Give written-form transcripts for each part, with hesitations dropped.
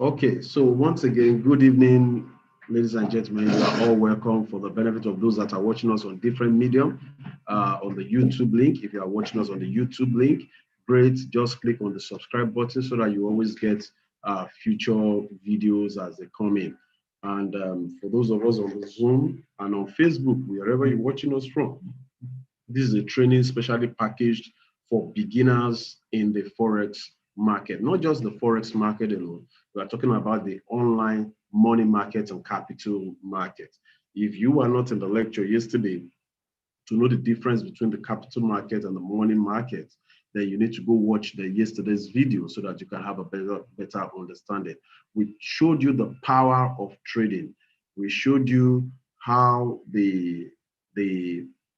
Okay, so once again, good evening, ladies and gentlemen. You are all welcome for the benefit of those that are watching us on different medium, on the YouTube link. If you are watching us on the YouTube link, great. Just click on the subscribe button so that you always get future videos as they come in. And for those of us on the Zoom and on Facebook, wherever you're watching us from, this is a training specially packaged for beginners in the Forex market, not just the Forex market alone. We are talking about the online money market and capital market. If you were not in the lecture yesterday to know the difference between the capital market and the money market, then you need to go watch the yesterday's video so that you can have a better understanding. We showed you the power of trading. We showed you how the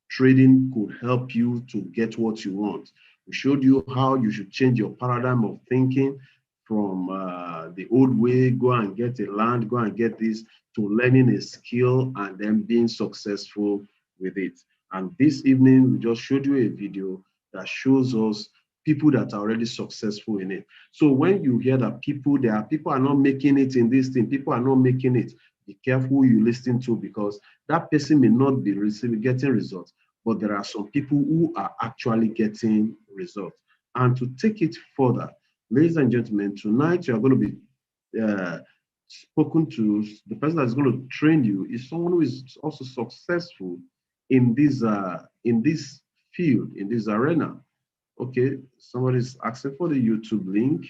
trading could help you to get what you want. We showed you how you should change your paradigm of thinking from the old way, go and get a land, go and get this, to learning a skill and then being successful with it. And this evening, we just showed you a video that shows us people that are already successful in it. So when you hear that people are not making it in this thing, people are not making it, be careful who you listen to, because that person may not be getting results, but there are some people who are actually getting results. And to take it further, ladies and gentlemen, tonight you are going to be spoken to. The person that's going to train you is someone who is also successful in this field, in this arena. Okay, somebody's asking for the YouTube link.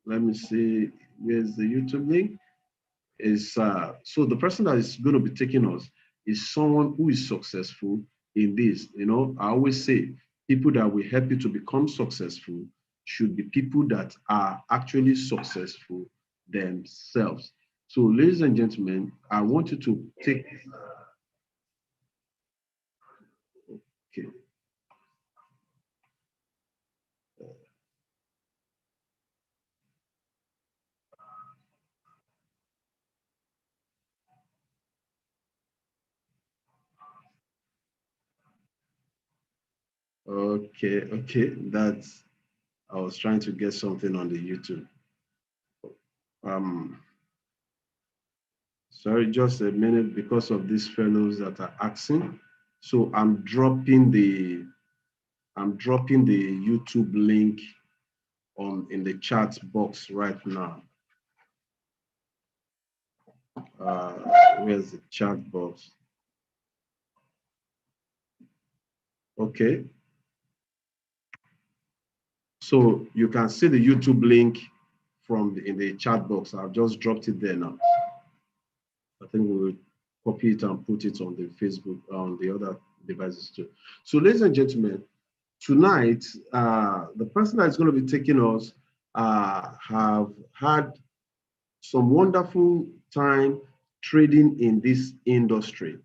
Let me see, where's the YouTube link? So the person that is going to be taking us is someone who is successful in this. You know, I always say people that will help you to become successful should be people that are actually successful themselves. So, ladies and gentlemen, I want you to take. Okay. Okay. I was trying to get something on the YouTube. Um, Sorry, just a minute because of these fellows that are asking. So I'm dropping the YouTube link in the chat box right now. Where's the chat box? Okay. So you can see the YouTube link in the chat box. I've just dropped it there now. I think we'll copy it and put it on the Facebook, on the other devices too. So ladies and gentlemen, tonight, the person that's going to be taking us have had some wonderful time trading in this industry.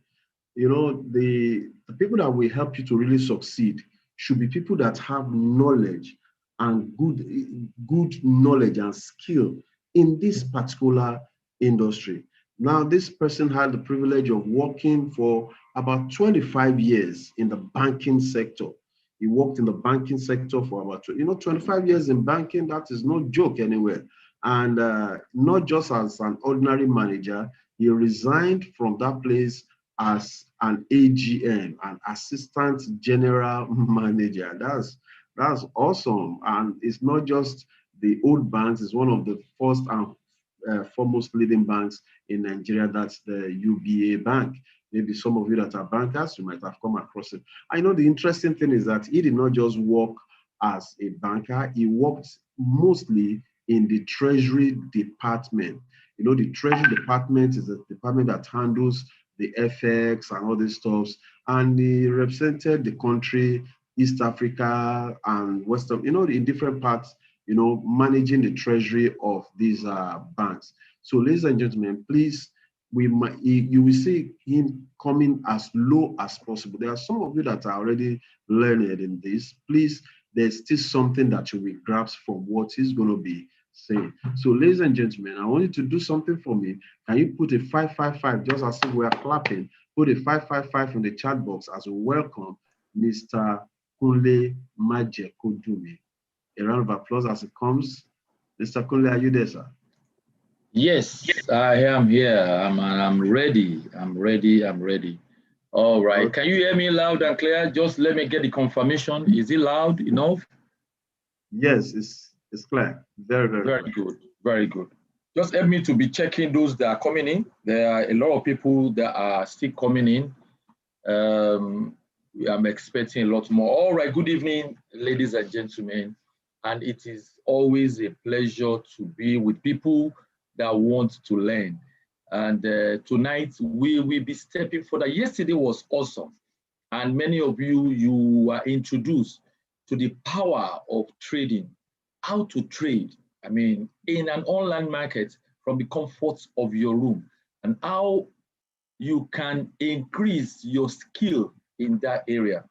You know, the people that will help you to really succeed should be people that have knowledge and good knowledge and skill in this particular industry. Now, this person had the privilege of working for about 25 years in the banking sector. He worked in the banking sector for about, 25 years in banking, that is no joke anywhere. And not just as an ordinary manager, he resigned from that place as an AGM, an assistant general manager. That's awesome. And it's not just the old banks, it's one of the first and foremost leading banks in Nigeria. That's the UBA Bank. Maybe some of you that are bankers, you might have come across it. I know the interesting thing is that he did not just work as a banker, he worked mostly in the treasury department. You know, the treasury department is the department that handles the FX and all these stuff. And he represented the country, East Africa and Western, in different parts, managing the treasury of these banks. So, ladies and gentlemen, please, you will see him coming as low as possible. There are some of you that are already learned in this. Please, there's still something that you will grasp from what he's going to be saying. So, ladies and gentlemen, I want you to do something for me. Can you put a 555, just as if we are clapping, put a 555 in the chat box as we welcome Mr. Kunle Majekodumi. A round of applause as it comes. Mr. Kunle, are you there, sir? Yes, I am here. I'm ready. I'm ready. I'm ready. All right. Okay. Can you hear me loud and clear? Just let me get the confirmation. Is it loud enough? Yes, it's clear. Very, very Very clear. good. Very good. Just help me to be checking those that are coming in. There are a lot of people that are still coming in. Um, I'm expecting a lot more. All right. Good evening, ladies and gentlemen. And it is always a pleasure to be with people that want to learn. And tonight we will be stepping further. Yesterday was awesome. And many of you were introduced to the power of trading, how to trade, I mean, in an online market from the comfort of your room, and how you can increase your skill in that area.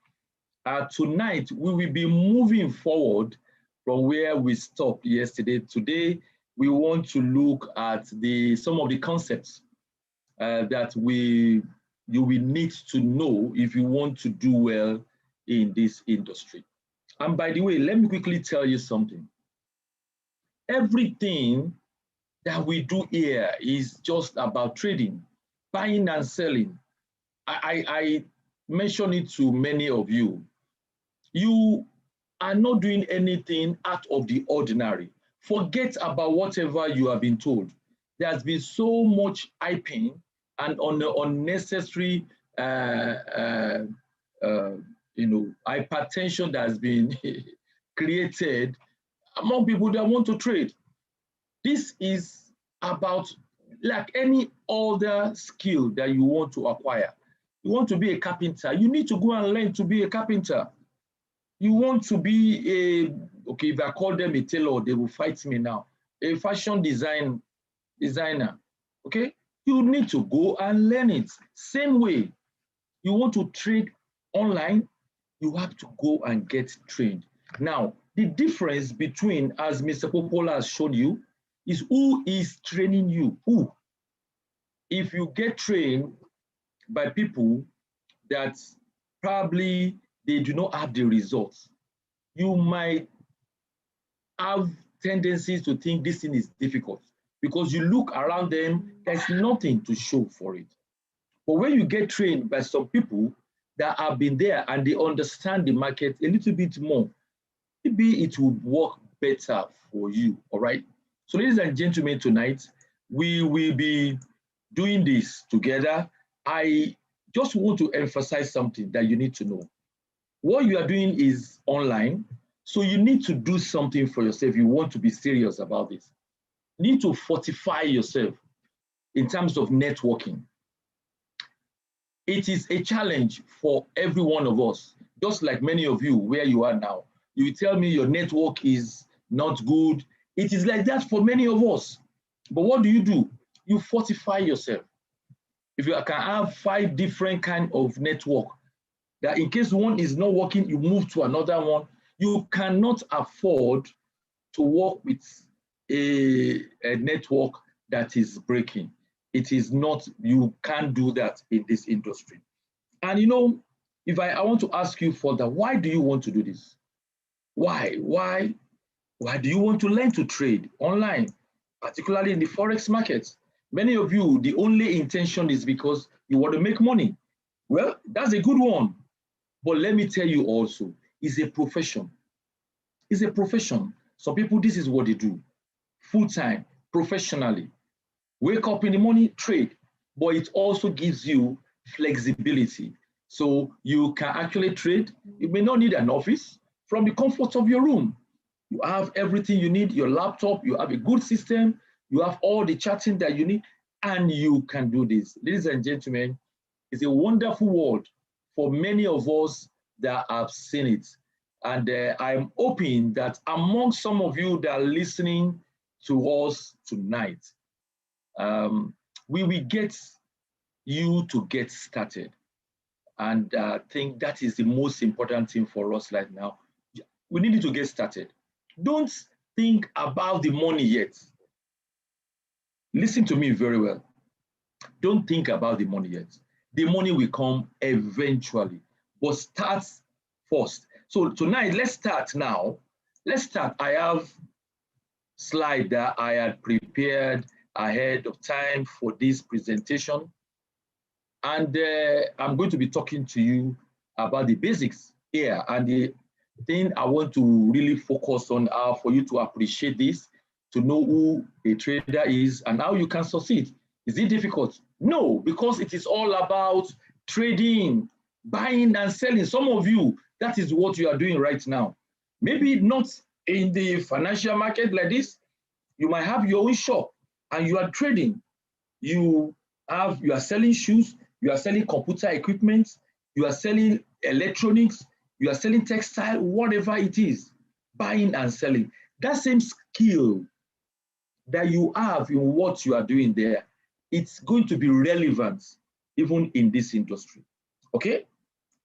Tonight, we will be moving forward from where we stopped yesterday. Today, we want to look at some of the concepts that you will need to know if you want to do well in this industry. And by the way, let me quickly tell you something. Everything that we do here is just about trading, buying and selling. I mentioned it to many of you. You are not doing anything out of the ordinary. Forget about whatever you have been told. There has been so much hyping and unnecessary, uh, uh, uh, hypertension that has been created among people that want to trade. This is about like any other skill that you want to acquire. You want to be a carpenter, you need to go and learn to be a carpenter. You want to be okay, if I call them a tailor, they will fight me now. A fashion designer, okay? You need to go and learn it. Same way, you want to trade online, you have to go and get trained. Now, the difference between, as Mr. Popola has shown you, is who is training you. Who? If you get trained by people that probably they do not have the results, you might have tendencies to think this thing is difficult because you look around them, there's nothing to show for it. But when you get trained by some people that have been there and they understand the market a little bit more, maybe it will work better for you. All right. So, ladies and gentlemen, tonight we will be doing this together. I just want to emphasize something that you need to know. What you are doing is online, so you need to do something for yourself. You want to be serious about this. You need to fortify yourself in terms of networking. It is a challenge for every one of us, just like many of you where you are now. You tell me your network is not good. It is like that for many of us. But what do? You fortify yourself. If you can have 5 different kind of network, that in case one is not working, you move to another one. You cannot afford to work with a network that is breaking. It is not, you can't do that in this industry. And if I want to ask you further, why do you want to do this? Why? Why do you want to learn to trade online, particularly in the Forex market? Many of you, the only intention is because you want to make money. Well, that's a good one. But let me tell you also, it's a profession. It's a profession. Some people, this is what they do full time, professionally. Wake up in the morning, trade, but it also gives you flexibility. So you can actually trade. You may not need an office from the comfort of your room. You have everything you need, your laptop, you have a good system, you have all the chatting that you need, and you can do this. Ladies and gentlemen, it's a wonderful world for many of us that have seen it. And I'm hoping that among some of you that are listening to us tonight, we will get you to get started. And I think that is the most important thing for us right now. We need to get started. Don't think about the money yet. Listen to me very well. Don't think about the money yet. The money will come eventually, but start first. So tonight, let's start now. Let's start. I have slide that I had prepared ahead of time for this presentation. And I'm going to be talking to you about the basics here. And the thing I want to really focus on are for you to appreciate this, to know who a trader is and how you can succeed. Is it difficult? No, because it is all about trading, buying and selling. Some of you, that is what you are doing right now. Maybe not in the financial market like this. You might have your own shop and you are trading. You are selling shoes, you are selling computer equipment, you are selling electronics, you are selling textile, whatever it is, buying and selling. That same skill that you have in what you are doing there, it's going to be relevant even in this industry. Okay?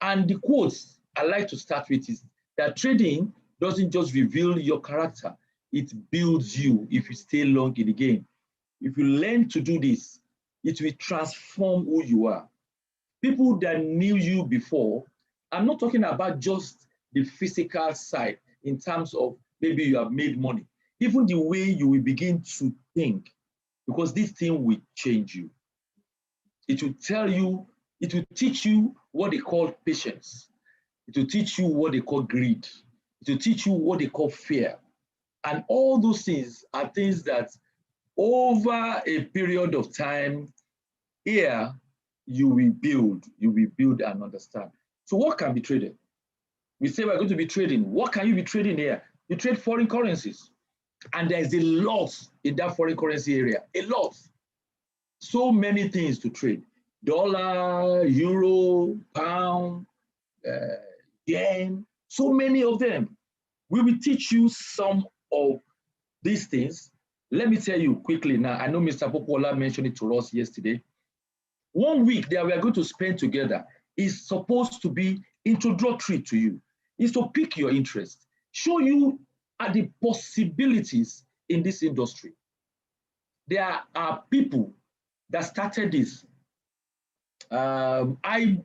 And the quotes I like to start with is that trading doesn't just reveal your character, it builds you if you stay long in the game. If you learn to do this, it will transform who you are. People that knew you before, I'm not talking about just the physical side in terms of maybe you have made money, even the way you will begin to think, because this thing will change you. It will tell you, it will teach you what they call patience. It will teach you what they call greed. It will teach you what they call fear. And all those things are things that over a period of time, here, you will build and understand. So what can be traded? We say we're going to be trading. What can you be trading here? You trade foreign currencies. And there's a lot in that foreign currency area, a lot. So many things to trade. Dollar, euro, pound, yen, so many of them. We will teach you some of these things. Let me tell you quickly now. I know Mr. Popola mentioned it to us yesterday. 1 week that we are going to spend together is supposed to be introductory to you. It's to pique your interest, show you the possibilities in this industry. There are people that started this. I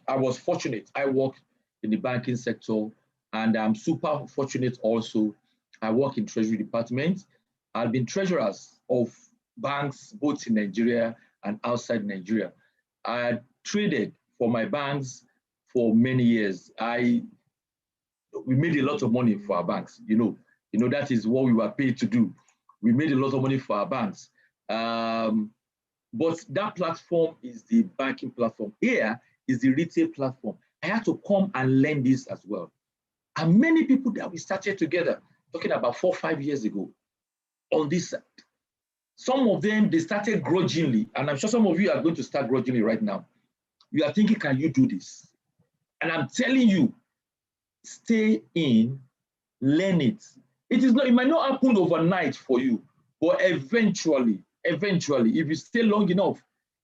was fortunate. I worked in the banking sector, and I'm super fortunate also. I work in Treasury Department. I've been treasurers of banks both in Nigeria and outside Nigeria. I traded for my banks for many years. We made a lot of money for our banks. You know that is what we were paid to do. We made a lot of money for our banks. But that platform is the banking platform. Here is the retail platform. I had to come and learn this as well. And many people that we started together, talking about 4 or 5 years ago, on this side. Some of them, they started grudgingly, and I'm sure some of you are going to start grudgingly right now. You are thinking, can you do this? And I'm telling you, stay in, learn it. It might not happen overnight for you, but eventually, if you stay long enough,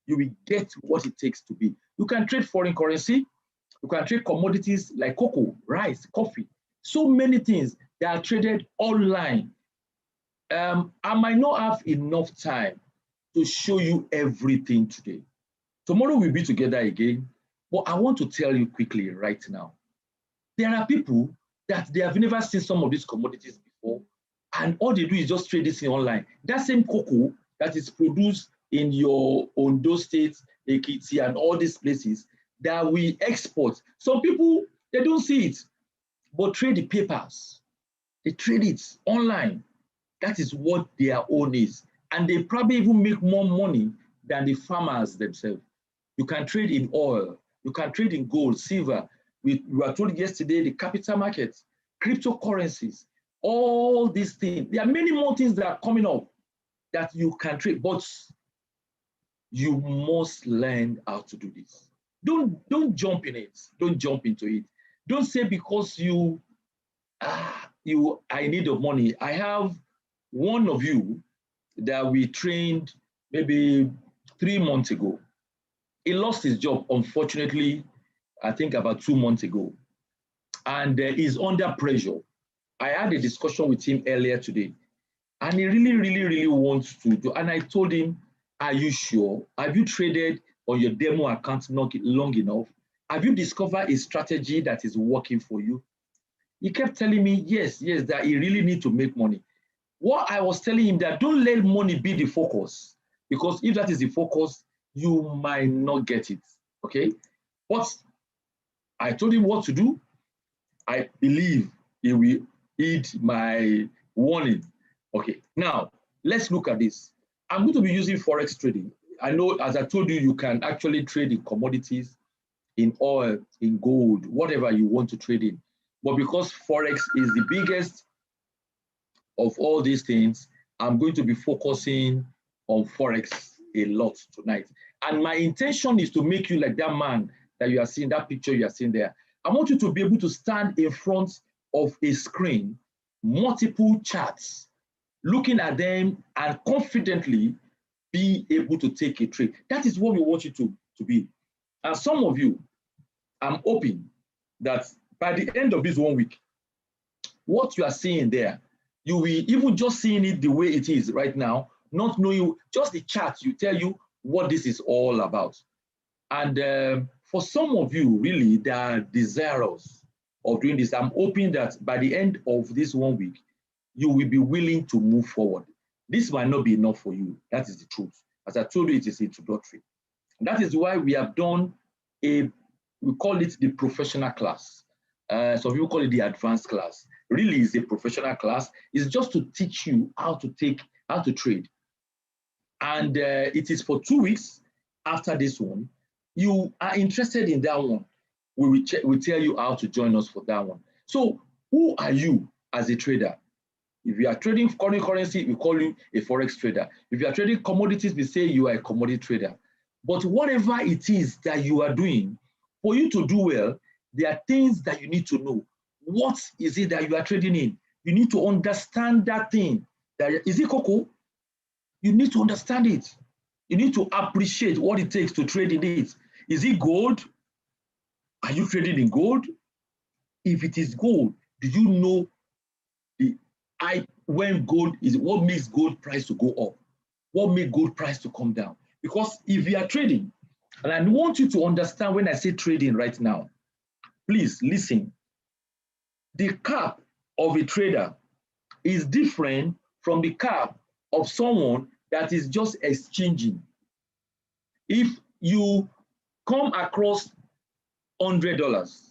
you will get what it takes to be. You can trade foreign currency, you can trade commodities like cocoa, rice, coffee, so many things that are traded online. I might not have enough time to show you everything today. Tomorrow we'll be together again, but I want to tell you quickly right now. There are people that they have never seen some of these commodities before, and all they do is just trade this thing online. That same cocoa that is produced in your Ondo State, Ekiti, and all these places that we export. Some people, they don't see it, but trade the papers. They trade it online. That is what their own is. And they probably even make more money than the farmers themselves. You can trade in oil. You can trade in gold, silver. We were told yesterday, the capital markets, cryptocurrencies, all these things. There are many more things that are coming up that you can trade, but you must learn how to do this. Don't jump in it. Don't jump into it. Don't say because I need the money. I have one of you that we trained maybe 3 months ago. He lost his job, unfortunately, I think about 2 months ago. And he's under pressure. I had a discussion with him earlier today. And he really wants to do. And I told him, are you sure? Have you traded on your demo account long enough? Have you discovered a strategy that is working for you? He kept telling me, yes, that he really needs to make money. What I was telling him that don't let money be the focus, because if that is the focus, you might not get it. Okay, but I told him what to do. I believe he will heed my warning. Okay, now let's look at this. I'm going to be using Forex trading. I know, as I told you, you can actually trade in commodities, in oil, in gold, whatever you want to trade in. But because Forex is the biggest of all these things, I'm going to be focusing on Forex a lot tonight. And my intention is to make you like that man that you are seeing, that picture you are seeing there. I want you to be able to stand in front of a screen, multiple charts, looking at them and confidently be able to take a trade. That is what we want you to be. And some of you, I'm hoping that by the end of this 1 week, what you are seeing there, you will even just seeing it the way it is right now, not knowing, just the chart you tell you what this is all about. And for some of you, really, they are desirous of doing this. I'm hoping that by the end of this 1 week, you will be willing to move forward. This might not be enough for you. That is the truth. As I told you, it is introductory. And that is why we have done we call it the professional class. Some people call it the advanced class. Really, it's a professional class. It's just to teach you how to trade. And it is for 2 weeks. After this one, you are interested in that one, we'll tell you how to join us for that one. So who are you as a trader? If you are trading foreign currency, we call you a Forex trader. If you are trading commodities, we say you are a commodity trader. But whatever it is that you are doing, for you to do well, there are things that you need to know. What is it that you are trading in? You need to understand that thing. Is it cocoa? You need to understand it. You need to appreciate what it takes to trade in it. Is it gold? Are you trading in gold? If it is gold, do you know when gold is, what makes gold price to go up? What makes gold price to come down? Because if you are trading, and I want you to understand when I say trading right now, please listen. The cap of a trader is different from the cap of someone that is just exchanging. If you come across $100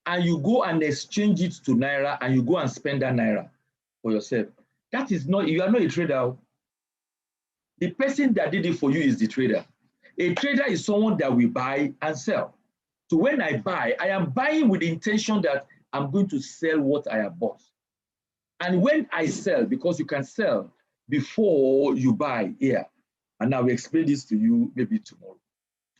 and you go and exchange it to Naira and you go and spend that Naira for yourself, that is not, you are not a trader. The person that did it for you is the trader. A trader is someone that will buy and sell. So when I buy, I am buying with the intention that I'm going to sell what I have bought. And when I sell, because you can sell before you buy here, and I will explain this to you maybe tomorrow.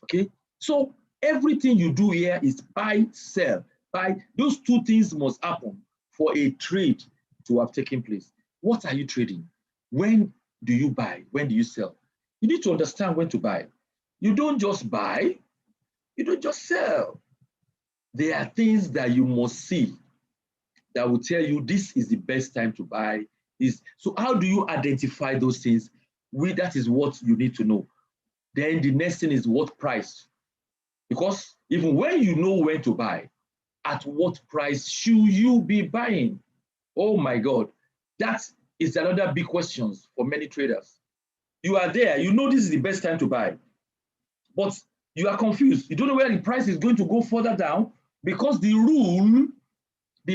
Okay? So everything you do here is buy, sell. Buy. Those two things must happen for a trade to have taken place. What are you trading? When do you buy? When do you sell? You need to understand when to buy. You don't just buy, you don't just sell. There are things that you must see that will tell you this is the best time to buy. So how do you identify those things? That is what you need to know. Then the next thing is what price. Because even when you know when to buy, at what price should you be buying? Oh my God, that is another big question for many traders. You are there, you know this is the best time to buy, but you are confused. You don't know where the price is going to go further down, because the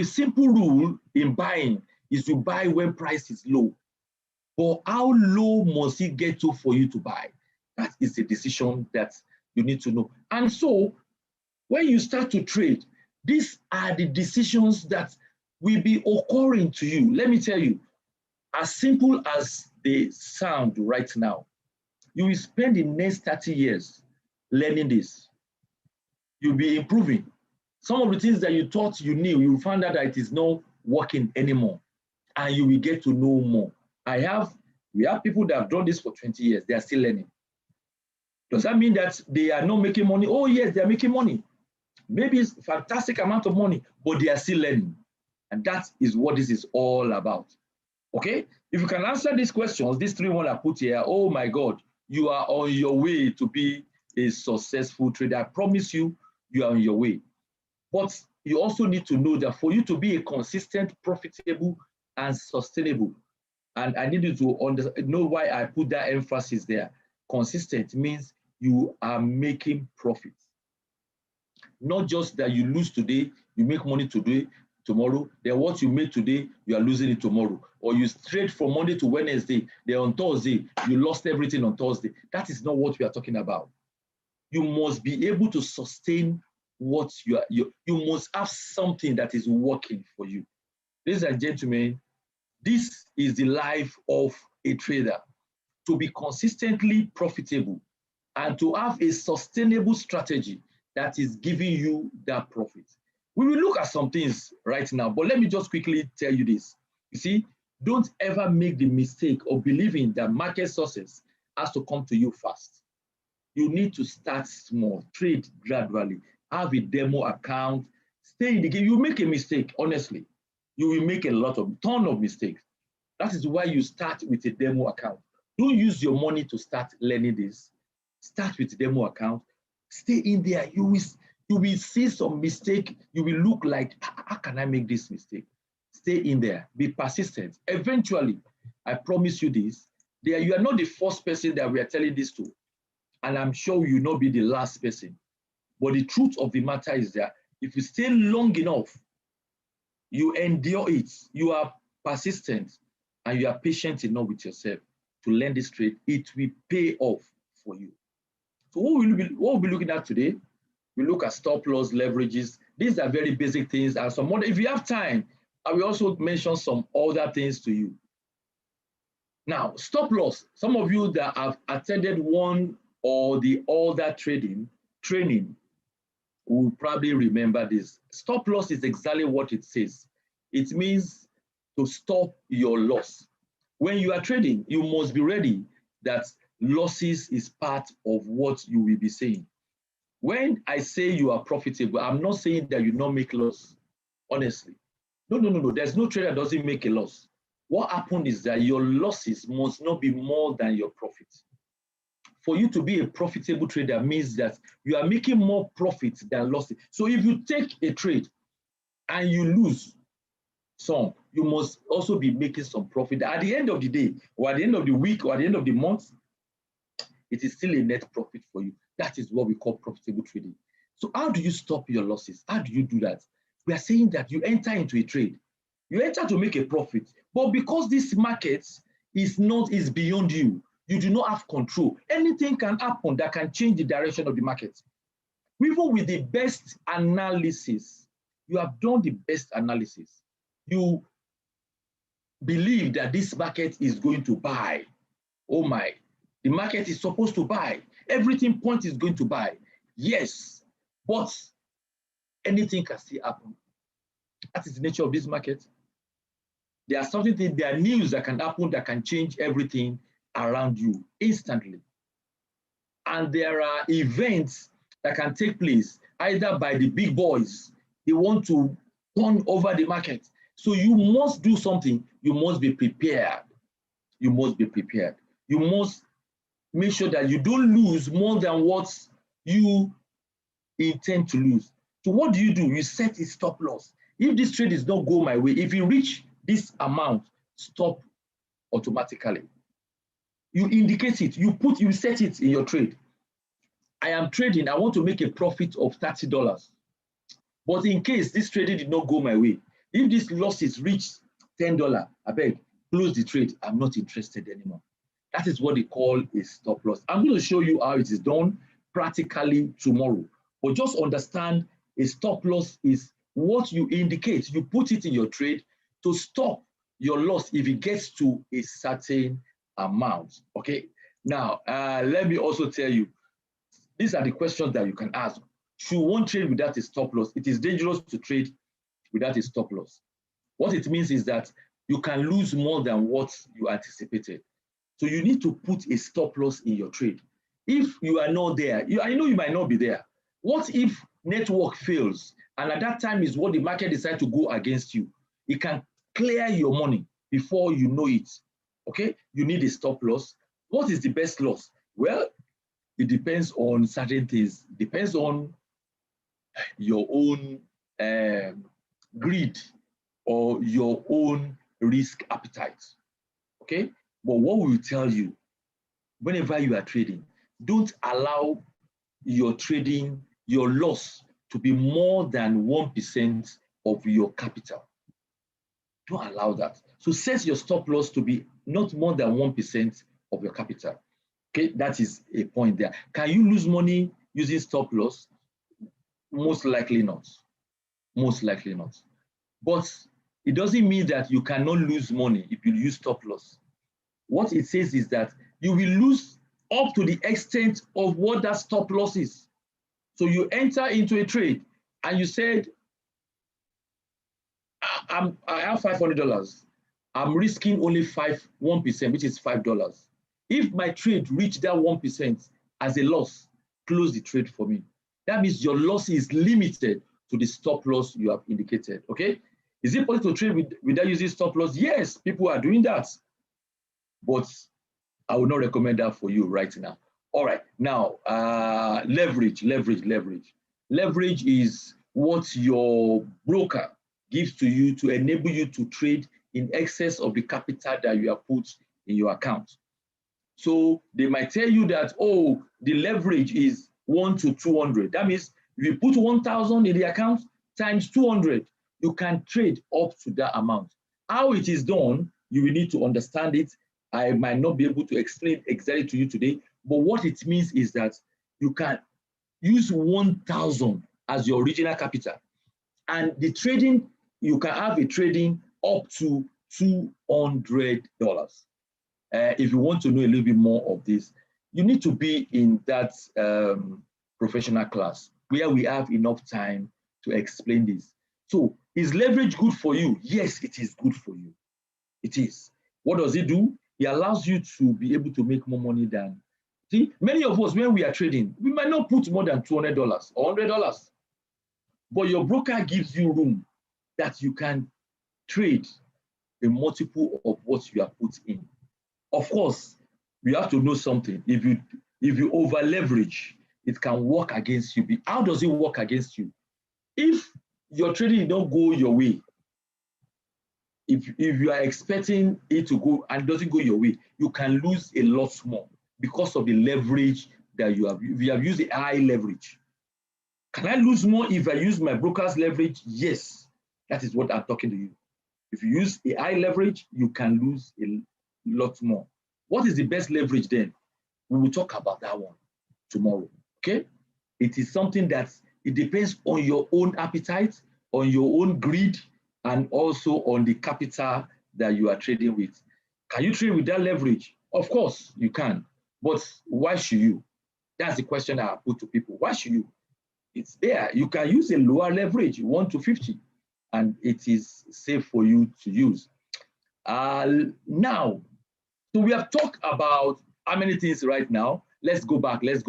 simple rule in buying is to buy when price is low. But how low must it get to for you to buy? That is a decision that you need to know. And so when you start to trade, these are the decisions that will be occurring to you. Let me tell you, as simple as they sound right now, you will spend the next 30 years learning this. You'll be improving. Some of the things that you thought you knew, you will find out that it is not working anymore, and you will get to know more. We have people that have done this for 20 years. They are still learning. Does that mean that they are not making money? Oh yes, they are making money. Maybe it's a fantastic amount of money, but they are still learning. And that is what this is all about. Okay? If you can answer these questions, these three ones I put here, oh my God, you are on your way to be a successful trader. I promise you, you are on your way. But you also need to know that for you to be a consistent, profitable, and sustainable, And I need you to know why I put that emphasis there. Consistent means you are making profits. Not just that you lose today, you make money today, tomorrow, then what you made today, you are losing it tomorrow. Or you trade from Monday to Wednesday, then on Thursday, you lost everything on Thursday. That is not what we are talking about. You must be able to sustain what you must have something that is working for you. Ladies and gentlemen, this is the life of a trader. To be consistently profitable and to have a sustainable strategy that is giving you that profit. We will look at some things right now, but let me just quickly tell you this. You see, don't ever make the mistake of believing that market success has to come to you fast. You need to start small, trade gradually, have a demo account, stay in the game. You make a mistake, honestly, you will make a ton of mistakes. That is why you start with a demo account. Don't use your money to start learning this. Start with a demo account. Stay in there. You will see some mistake. You will look like, how can I make this mistake? Stay in there. Be persistent. Eventually, I promise you this, you are not the first person that we are telling this to. And I'm sure you will not be the last person. But the truth of the matter is that if you stay long enough, you endure it, you are persistent, and you are patient enough with yourself to learn this trade, it will pay off for you. So what we'll be looking at today, we look at stop loss, leverages. These are very basic things. And some other, if you have time, I will also mention some other things to you. Now, stop loss. Some of you that have attended one or the other training will probably remember this. Stop loss is exactly what it says. It means to stop your loss. When you are trading, you must be ready that losses is part of what you will be saying. When I say you are profitable, I'm not saying that you not make loss, honestly. No. There's no trader that doesn't make a loss. What happened is that your losses must not be more than your profits. For you to be a profitable trader means that you are making more profit than losses. So if you take a trade and you lose some, you must also be making some profit. At the end of the day, or at the end of the week, or at the end of the month, it is still a net profit for you. That is what we call profitable trading. So how do you stop your losses? How do you do that? We are saying that you enter into a trade. You enter to make a profit, but because this market is beyond you, you do not have control. Anything can happen that can change the direction of the market. Even with the best analysis, you have done the best analysis. You believe that this market is going to buy. Oh my, the market is supposed to buy. Everything point is going to buy. Yes, but anything can still happen. That is the nature of this market. There are news that can happen that can change everything around you instantly. And there are events that can take place either by the big boys. They want to turn over the market. So you must do something. You must be prepared. You must be prepared. You must make sure that you don't lose more than what you intend to lose. So what do? You set a stop loss. If this trade is not go my way, if you reach this amount, stop automatically. You indicate it, you set it in your trade. I am trading, I want to make a profit of $30. But in case this trading did not go my way, if this losses reach $10, I beg, close the trade. I'm not interested anymore. That is what they call a stop loss. I'm going to show you how it is done practically tomorrow. But just understand, a stop loss is what you indicate. You put it in your trade to stop your loss if it gets to a certain amount. Okay. Now, let me also tell you, these are the questions that you can ask. Should one trade without a stop loss? It is dangerous to trade without a stop loss. What it means is that you can lose more than what you anticipated. So you need to put a stop loss in your trade. If you are not there, I know you might not be there. What if network fails? And at that time is what the market decides to go against you. It can clear your money before you know it. Okay, you need a stop loss. What is the best loss? Well, it depends on certain things. It depends on your own greed or your own risk appetite. okay? But what we will tell you, whenever you are trading, don't allow your trading, your loss to be more than 1% of your capital. Don't allow that. So set your stop loss to be not more than 1% of your capital. Okay, that is a point there. Can you lose money using stop loss? Most likely not. Most likely not. But it doesn't mean that you cannot lose money if you use stop loss. What it says is that you will lose up to the extent of what that stop loss is. So you enter into a trade and you said, I have $500. I'm risking only 1%, which is $5. If my trade reached that 1% as a loss, close the trade for me. That means your loss is limited to the stop loss you have indicated, okay? Is it possible to trade without using stop loss? Yes, people are doing that. But I would not recommend that for you right now. All right, now, leverage. Leverage is what your broker gives to you to enable you to trade in excess of the capital that you have put in your account. So they might tell you that, oh, the leverage is 1 to 200. That means if you put 1,000 in the account times 200, you can trade up to that amount. How it is done, you will need to understand it. I might not be able to explain exactly to you today, but what it means is that you can use 1,000 as your original capital. And the trading, you can have a trading up to $200. If you want to know a little bit more of this, you need to be in that professional class where we have enough time to explain this. So is leverage good for you? Yes, it is good for you. It is. What does it do? It allows you to be able to make more money than, see, many of us, when we are trading, we might not put more than $200 or $100, but your broker gives you room that you can trade a multiple of what you have put in. Of course, you have to know something. If you over leverage, it can work against you. How does it work against you? If your trading don't go your way, if you are expecting it to go and doesn't go your way, you can lose a lot more because of the leverage that you have. If you have used a high leverage, can I lose more if I use my broker's leverage? Yes, that is what I'm talking to you. If you use a high leverage, you can lose a lot more. What is the best leverage then? We will talk about that one tomorrow, okay? It is something that it depends on your own appetite, on your own greed, and also on the capital that you are trading with. Can you trade with that leverage? Of course, you can. But why should you? That's the question I put to people. Why should you? It's there. You can use a lower leverage, 1 to 50, and it is safe for you to use. Now, so we have talked about how many things right now. Let's go back, let's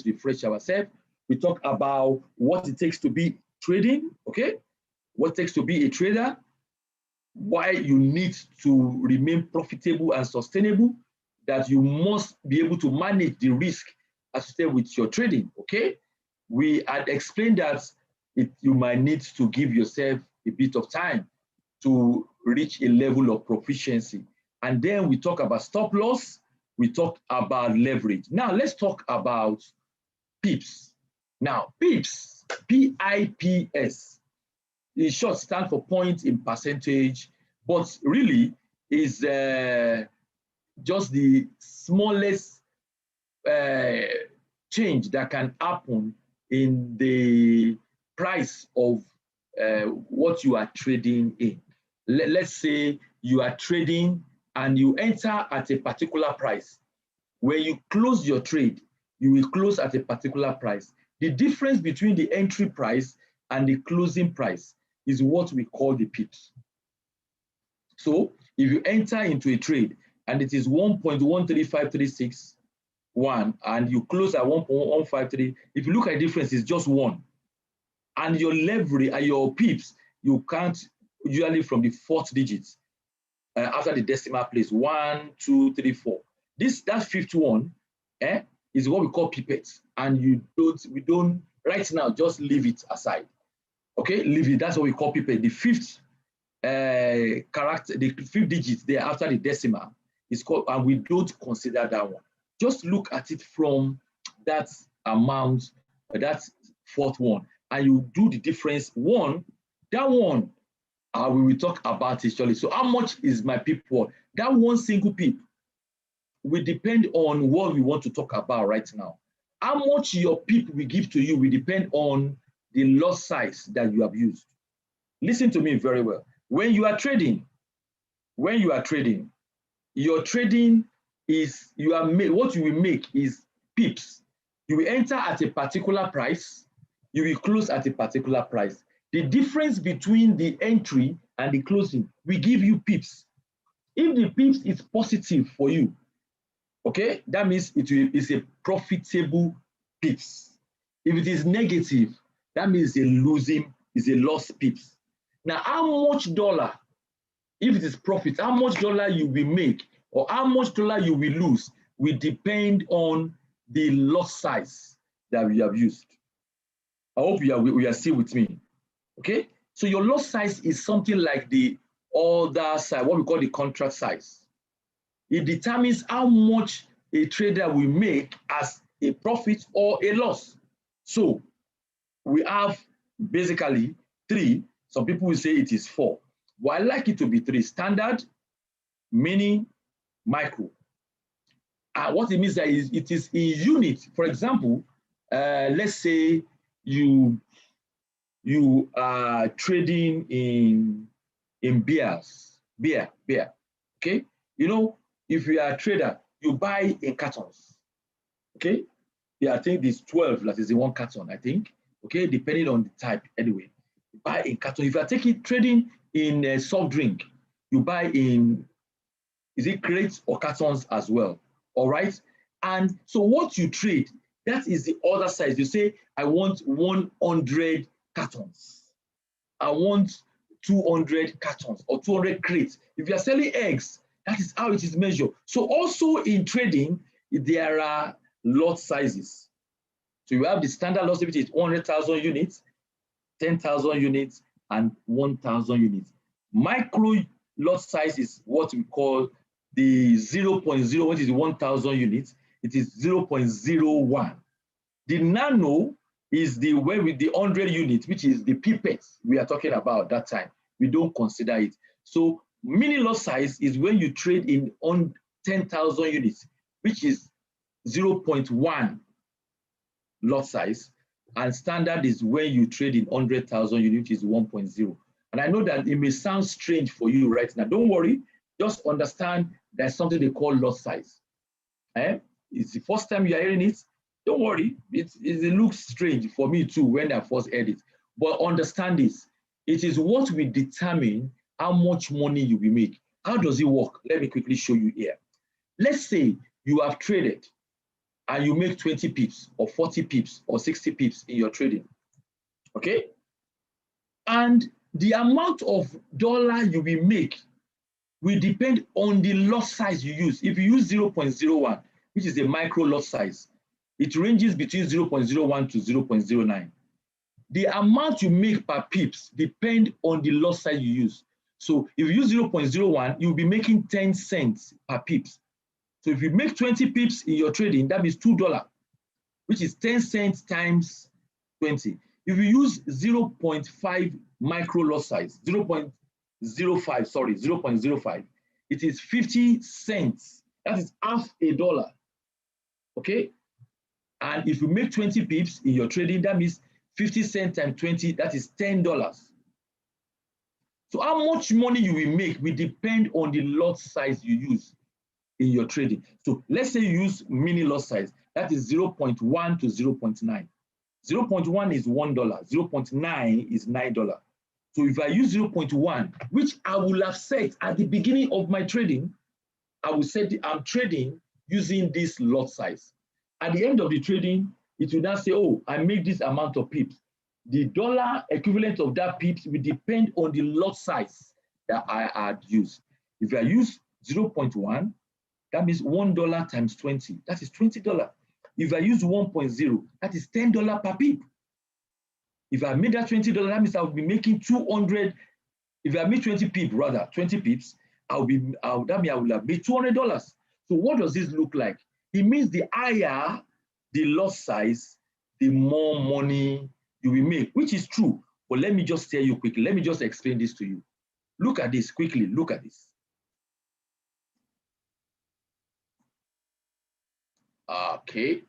refresh ourselves. We talk about what it takes to be trading, okay? What it takes to be a trader, why you need to remain profitable and sustainable, that you must be able to manage the risk associated with your trading, okay? We had explained that you might need to give yourself a bit of time to reach a level of proficiency. And then we talk about stop loss, we talk about leverage. Now let's talk about pips. Now, pips, P-I-P-S, in short stand for points in percentage, but really is just the smallest change that can happen in the price of what you are trading in. Let's say you are trading and you enter at a particular price. When you close your trade, you will close at a particular price. The difference between the entry price and the closing price is what we call the pips. So if you enter into a trade and it is 1.135361 and you close at 1.153, if you look at the difference, it's just 1. And your leverage and your pips, you count usually from the 4th digits after the decimal place, 1, 2, 3, 4. That 5th one is what we call pipettes, and we don't right now, just leave it aside. Okay, leave it. That's what we call pipette. The 5th character, the 5th digit there after the decimal It's called, and we don't consider that one. Just look at it from that amount, that fourth one, and you do the difference. That one, we will talk about it shortly. So how much is my pip worth? That one single pip will depend on what we want to talk about right now. How much your pip will give to you will depend on the lot size that you have used. Listen to me very well. When you are trading, your trading is, what you will make is pips. You will enter at a particular price, you will close at a particular price. The difference between the entry and the closing will give you pips. If the pips is positive for you, okay, that means it's a profitable pips. If it is negative, that means it's a loss pips. Now, how much dollar, if it is profit, how much dollar you will make or how much dollar you will lose will depend on the lot size that we have used. I hope we are still with me. Okay, so your lot size is something like the other side, what we call the contract size. It determines how much a trader will make as a profit or a loss. So we have basically 3. Some people will say it is 4, but I like it to be 3: standard, mini, micro. What it means that it is in unit. For example, let's say you are trading in beer. Okay, you know, if you are a trader, you buy in cartons. Okay, yeah, I think there's 12 that is in one carton, I think. Okay, depending on the type. Anyway, you buy in carton. If you are trading in a soft drink, you buy in, is it crates or cartons as well? All right. And so what you trade, that is the other side. You say, I want 100 cartons. I want 200 cartons or 200 crates. If you are selling eggs, that is how it is measured. So also in trading, there are lot sizes. So you have the standard lot, which is 100,000 units, 10,000 units, and 1,000 units. Micro lot size is what we call the 0.0, which is 1,000 units. It is 0.01. The nano is the way with the 100 units, which is the pipettes we are talking about that time. We don't consider it. So mini lot size is when you trade in on 10,000 units, which is 0.1 lot size, and standard is when you trade in 100,000 units, which is 1.0. And I know that it may sound strange for you right now. Don't worry, just understand there's something they call lot size. It's the first time you are hearing it. Don't worry, it looks strange for me too when I first heard it. But understand this, it is what will determine how much money you will make. How does it work? Let me quickly show you here. Let's say you have traded and you make 20 pips or 40 pips or 60 pips in your trading, okay? And the amount of dollar you will make will depend on the lot size you use. If you use 0.01, which is a micro lot size, it ranges between 0.01 to 0.09. The amount you make per pips depend on the lot size you use. So if you use 0.01, you'll be making 10 cents per pips. So if you make 20 pips in your trading, that means $2, which is 10 cents times 20. If you use 0.5 micro lot size, 0.05, it is 50 cents. That is $0.50. Okay? And if you make 20 pips in your trading, that means 50 cents times 20, that is $10. So how much money you will make will depend on the lot size you use in your trading. So let's say you use mini lot size, that is 0.1 to 0.9. 0.1 is $1, 0.9 is $9. So if I use 0.1, which I will have set at the beginning of my trading, I will say I'm trading using this lot size. At the end of the trading, it will now say, oh, I made this amount of pips. The dollar equivalent of that pips will depend on the lot size that I had used. If I use 0.1, that means $1 times 20, that is $20. If I use 1.0, that is $10 per pip. If I made that $20, that means I will be making 200. If I made 20 pips, that means I will have made $200. So what does this look like? It means the higher the lot size, the more money you will make, which is true. But let me just tell you quickly. Let me just explain this to you. Look at this quickly. Look at this. Okay.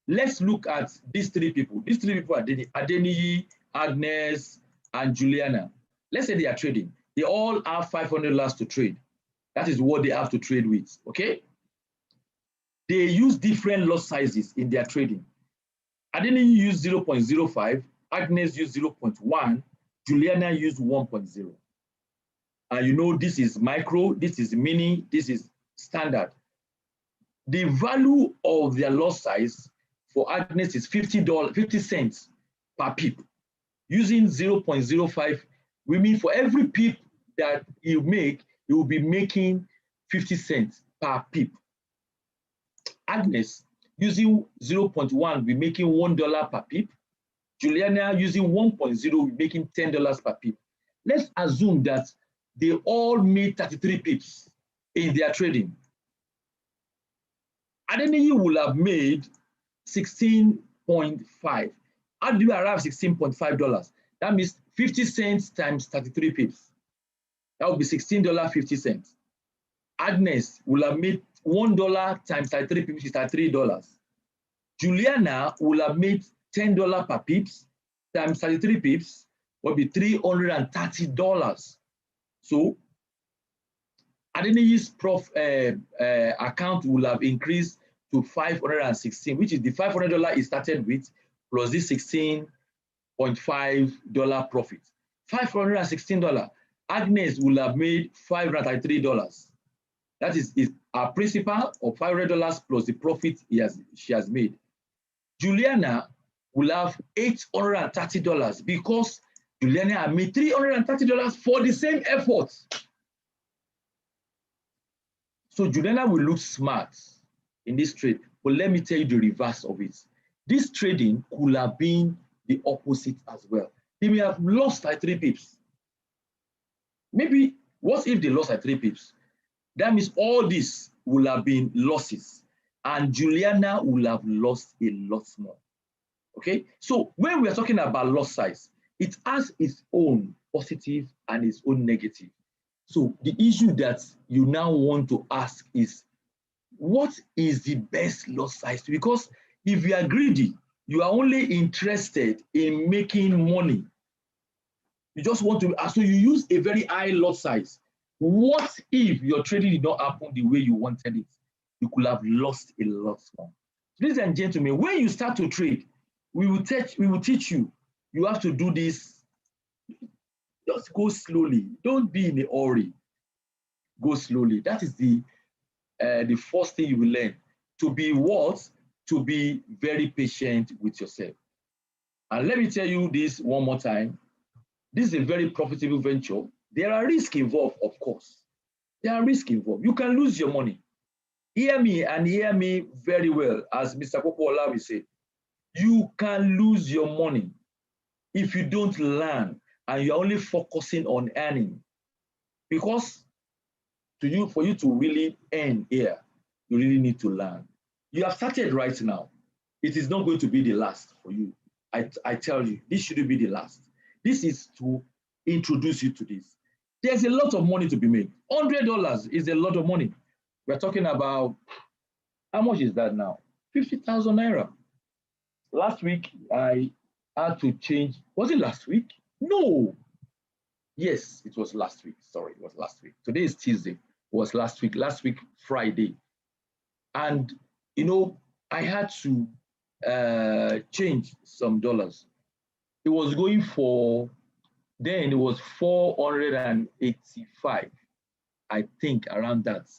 Let's look at these three people. These three people are Adeniyi, Agnes, and Juliana. Let's say they are trading. They all have $500 to trade. That is what they have to trade with, okay? They use different lot sizes in their trading. Adeniyi used 0.05, Agnes used 0.1, Juliana used 1.0. And you know, this is micro, this is mini, this is standard. The value of their lot size for Agnes is $50, 50 cents per pip. Using 0.05, we mean for every pip that you make, you will be making 50 cents per pip. Agnes using 0.1 will be making $1 per pip. Juliana using 1.0 will be making $10 per pip. Let's assume that they all made 33 pips in their trading. Adeniyi will have made 16.5. How do you arrive $16.5? That means 50 cents times 33 pips. That would be $16.50. Agnes will have made $1 times 33 pips is $3. Juliana will have made $10 per pips times 33 pips will be $330. So Adeniyi's account will have increased to $516, which is the $500 he started with plus this $16.5 profit. $516. Agnes will have made $533. That is our principal of $500 plus the profit she has made. Juliana will have $830 because Juliana had made $330 for the same effort. So Juliana will look smart in this trade, but let me tell you the reverse of it. This trading could have been the opposite as well. They may have lost by 3 pips. Maybe, what if they lost by 3 pips? That means all this will have been losses, and Juliana will have lost a lot more. Okay, so when we are talking about loss size, it has its own positive and its own negative. So the issue that you now want to ask is, what is the best loss size? Because if you are greedy, you are only interested in making money. You just want to, so you use a very high lot size. What if your trading did not happen the way you wanted it? You could have lost a lot more. Ladies and gentlemen, when you start to trade, we will teach you. You have to do this. Just go slowly. Don't be in a hurry. Go slowly. That is the first thing you will learn. To be what? To be very patient with yourself. And let me tell you this one more time. This is a very profitable venture. There are risks involved, of course. There are risks involved. You can lose your money. Hear me and hear me very well, as Mr. Popo Olabi said. You can lose your money if you don't learn and you're only focusing on earning. Because for you to really earn here, you really need to learn. You have started right now. It is not going to be the last for you. I tell you, this shouldn't be the last. This is to introduce you to this. There's a lot of money to be made. $100 is a lot of money. We're talking about, how much is that now? 50,000 naira. Last week, I had to change. Was it last week? No. Yes, it was last week. Sorry, it was last week. Today is Tuesday. It was last week, Friday. And, you know, I had to change some dollars. It was going for, then it was 485, I think, around that.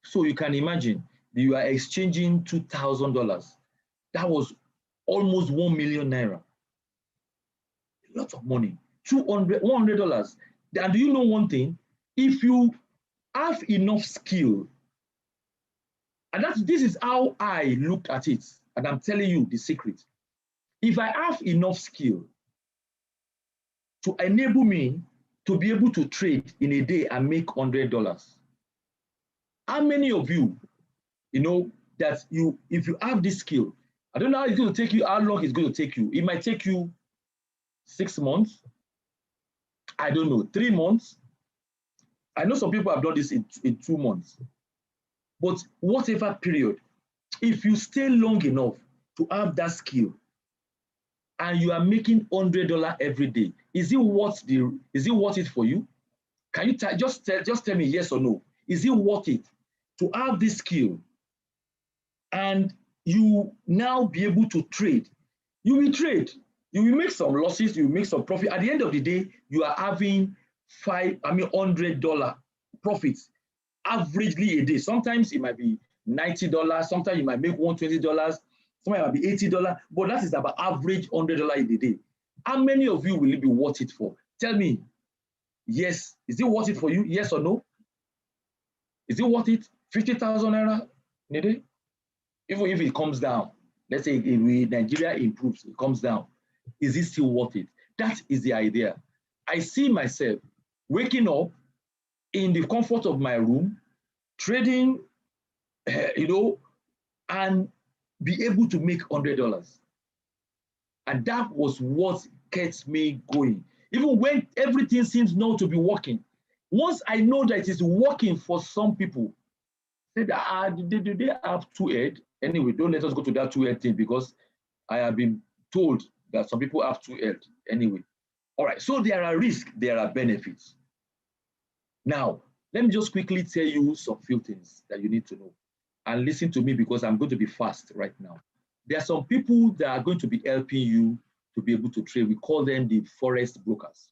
So you can imagine, you are exchanging $2,000. That was almost 1 million naira. A lot of money. $100. And do you know one thing? If you have enough skill, and this is how I looked at it, and I'm telling you the secret. If I have enough skill to enable me to be able to trade in a day and make $100. How many of you, you know, that if you have this skill, I don't know how it's going to take you, how long it's going to take you. It might take you 6 months. I don't know, 3 months. I know some people have done this in 2 months. But whatever period, if you stay long enough to have that skill and you are making $100 every day, is it worth it for you? Can you just tell me yes or no? Is it worth it to have this skill and you now be able to trade? You will trade. You will make some losses. You will make some profit. At the end of the day, you are having $100 profits averagely a day. Sometimes it might be $90. Sometimes you might make $120. Sometimes it might be $80. But that is about average $100 in a day. How many of you will it be worth it for? Tell me. Yes. Is it worth it for you? Yes or no? Is it worth it? 50,000 naira in a day? Even if it comes down, let's say if Nigeria improves, it comes down, is it still worth it? That is the idea. I see myself waking up in the comfort of my room, trading, and be able to make $100. And that was what kept me going. Even when everything seems not to be working, once I know that it is working for some people, say that, do they have two-head? Anyway, don't let us go to that two-head thing because I have been told that some people have two-head anyway. All right, so there are risks, there are benefits. Now, let me just quickly tell you some few things that you need to know. And listen to me because I'm going to be fast right now. There are some people that are going to be helping you to be able to trade. We call them the forex brokers.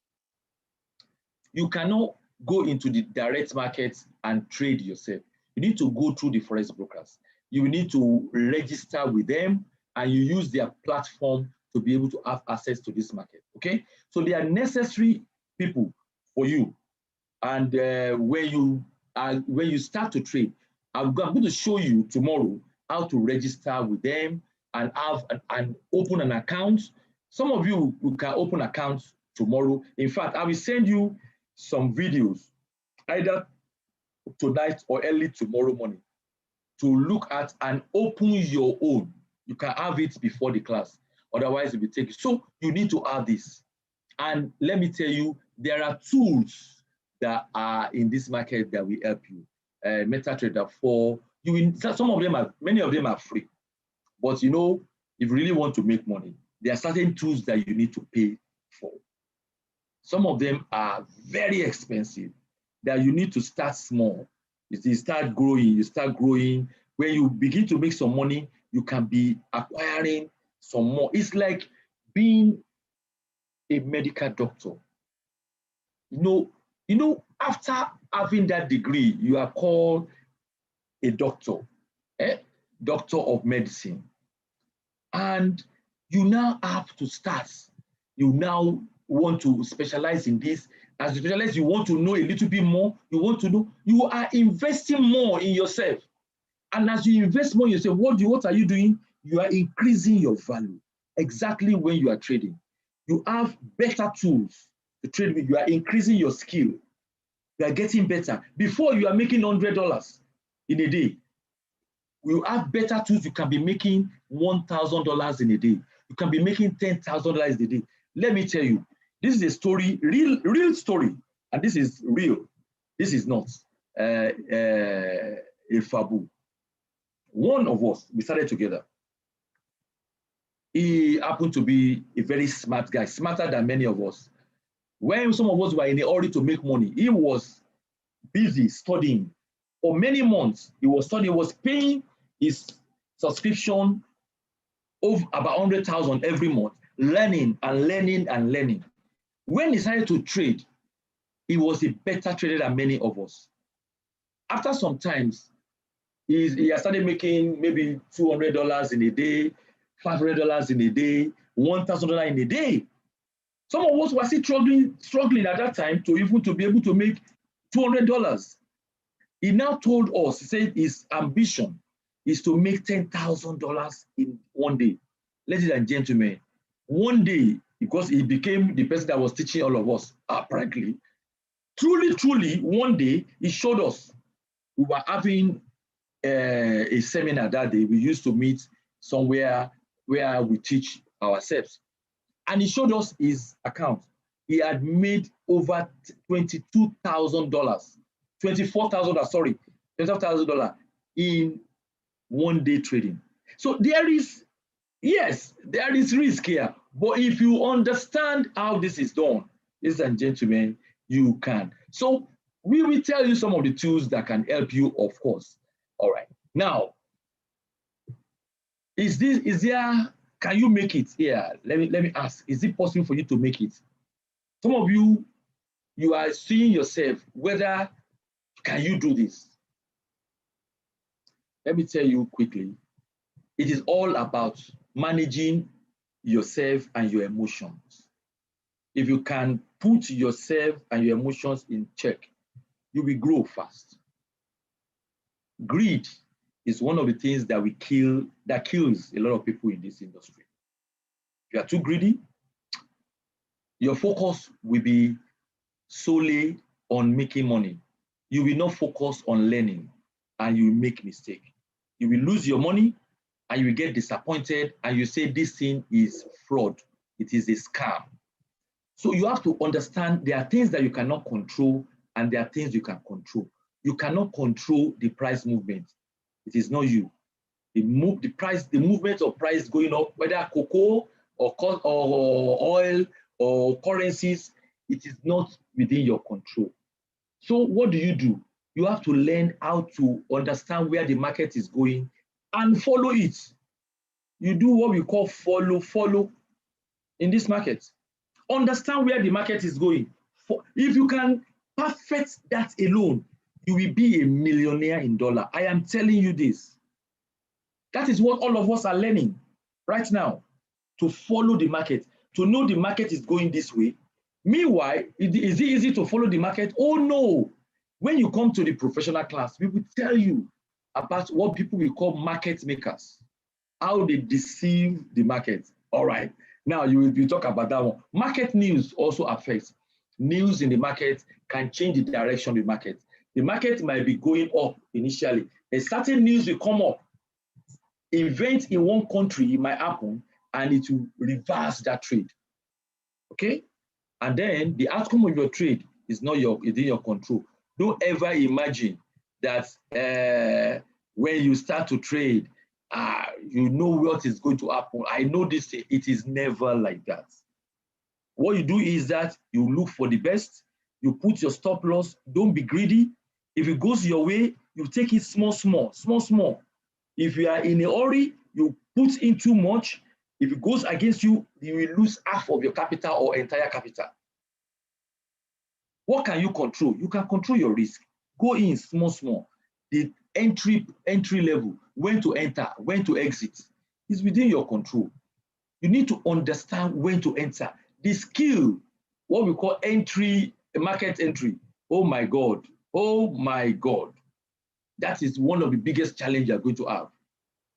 You cannot go into the direct market and trade yourself. You need to go through the forex brokers. You need to register with them and you use their platform to be able to have access to this market, okay? So they are necessary people for you. And when you start to trade, I'm going to show you tomorrow how to register with them and have and open an account. Some of you can open accounts tomorrow. In fact, I will send you some videos either tonight or early tomorrow morning to look at and open your own. You can have it before the class. Otherwise, it will take you. So you need to have this. And let me tell you, there are tools that are in this market that will help you. MetaTrader 4, many of them are free. But you know, if you really want to make money, there are certain tools that you need to pay for. Some of them are very expensive that you need to start small. You start growing. When you begin to make some money, you can be acquiring some more. It's like being a medical doctor. You know, after having that degree, you are called a doctor, doctor of medicine. And you now have to start. You now want to specialize in this. As you specialize, you want to know a little bit more. You want to know, you are investing more in yourself. And as you invest more in yourself, what are you doing? You are increasing your value. Exactly when you are trading. You have better tools to trade with. You are increasing your skill. You are getting better. Before you are making $100 in a day. You have better tools. You can be making $1,000 in a day. You can be making $10,000 a day. Let me tell you, this is a story, real story, and this is real. This is not a fabu. One of us, we started together. He happened to be a very smart guy, smarter than many of us. When some of us were in a hurry to make money, he was busy studying. For many months, he was studying, he was paying his subscription of about 100,000 every month, learning and learning and learning. When he started to trade, he was a better trader than many of us. After some times, he started making maybe $200 in a day, $500 in a day, $1,000 in a day. Some of us were still struggling at that time to be able to make $200. He now told us, he said his ambition is to make $10,000 in one day. Ladies and gentlemen, one day because he became the person that was teaching all of us, apparently. Truly, one day, he showed us. We were having a seminar that day. We used to meet somewhere where we teach ourselves. And he showed us his account. He had made over $22,000, $24,000, sorry, $24,000 in one day trading. So there is, yes, there is risk here. But if you understand how this is done, ladies and gentlemen, you can. So we will tell you some of the tools that can help you, of course. All right. Now, can you make it here? Let me ask, is it possible for you to make it? Some of you are seeing yourself, whether can you do this? Let me tell you quickly, it is all about managing yourself and your emotions. If you can put yourself and your emotions in check, you will grow fast. Greed is one of the things that kills a lot of people in this industry. If you are too greedy, your focus will be solely on making money. You will not focus on learning, and you will make mistakes. You will lose your money, and you will get disappointed, and you say this thing is fraud. It is a scam. So you have to understand there are things that you cannot control, and there are things you can control. You cannot control the price movement. It is not you. The movement of price going up, whether cocoa or oil or currencies, it is not within your control. So what do? You have to learn how to understand where the market is going and follow it. You do what we call follow in this market. Understand where the market is going. If you can perfect that alone, you will be a millionaire in dollar. I am telling you this. That is what all of us are learning right now, to follow the market, to know the market is going this way. Meanwhile, is it easy to follow the market? Oh no. When you come to the professional class, we will tell you about what people will call market makers, how they deceive the market. All right. Now you will be talking about that one. Market news also affects. News in the market can change the direction of the market. The market might be going up initially. A certain news will come up. Event in one country might happen, and it will reverse that trade. Okay? And then the outcome of your trade is not within your control. Don't ever imagine that when you start to trade, you know what is going to happen. I know this thing. It is never like that. What you do is that you look for the best. You put your stop loss. Don't be greedy. If it goes your way, you take it small. If you are in a hurry, you put in too much. If it goes against you, you will lose half of your capital or entire capital. What can you control? You can control your risk. Go in small. The entry level, when to enter, when to exit, is within your control. You need to understand when to enter. The skill, what we call market entry. Oh my God. That is one of the biggest challenges you're going to have.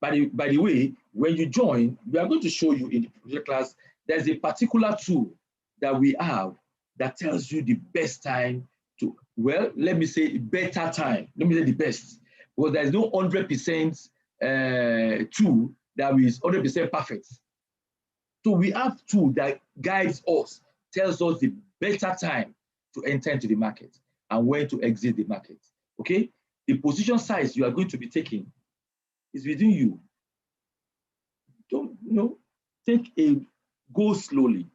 By the way, when you join, we are going to show you in the project class, there's a particular tool that we have that tells you the best time to, well, let me say better time. Let me say the best. Because there's no 100% tool that is 100% perfect. So we have tool that guides us, tells us the better time to enter into the market and when to exit the market. Okay? The position size you are going to be taking is within you. Go slowly.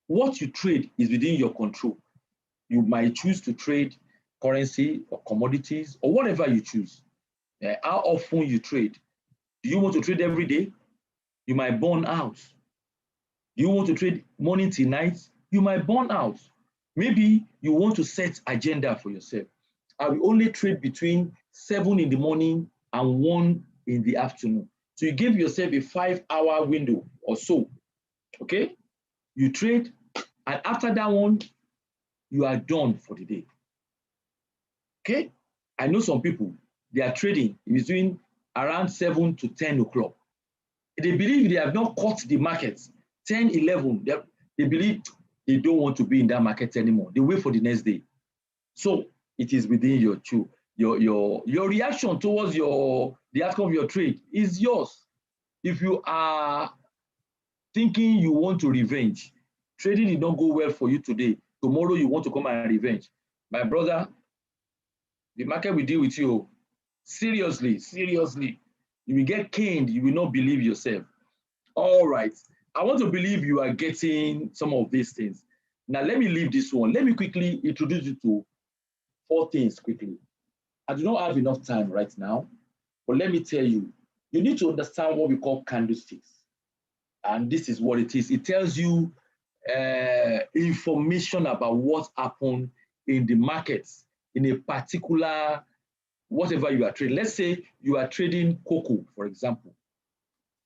What you trade is within your control. You might choose to trade currency or commodities or whatever you choose. How often you trade? Do you want to trade every day? You might burn out. Do you want to trade morning till night? You might burn out. Maybe you want to set agenda for yourself. I will only trade between 7 in the morning and 1 in the afternoon. So you give yourself a 5-hour window or so. Okay? You trade, and after that one, you are done for the day. Okay? I know some people, they are trading between around 7 to 10 o'clock. They believe they have not caught the market, 10, 11, They believe they don't want to be in that market anymore. They wait for the next day. So it is within your reaction towards the outcome of your trade is yours. If you are thinking you want to revenge, trading did not go well for you today, tomorrow you want to come and revenge. My brother, the market will deal with you. Seriously, seriously. You will get caned, you will not believe yourself. All right. I want to believe you are getting some of these things. Now, let me leave this one. Let me quickly introduce you to 4 things quickly. I do not have enough time right now, but let me tell you, you need to understand what we call candlesticks. And this is what it is. It tells you information about what happened in the markets in a particular, whatever you are trading. Let's say you are trading cocoa, for example,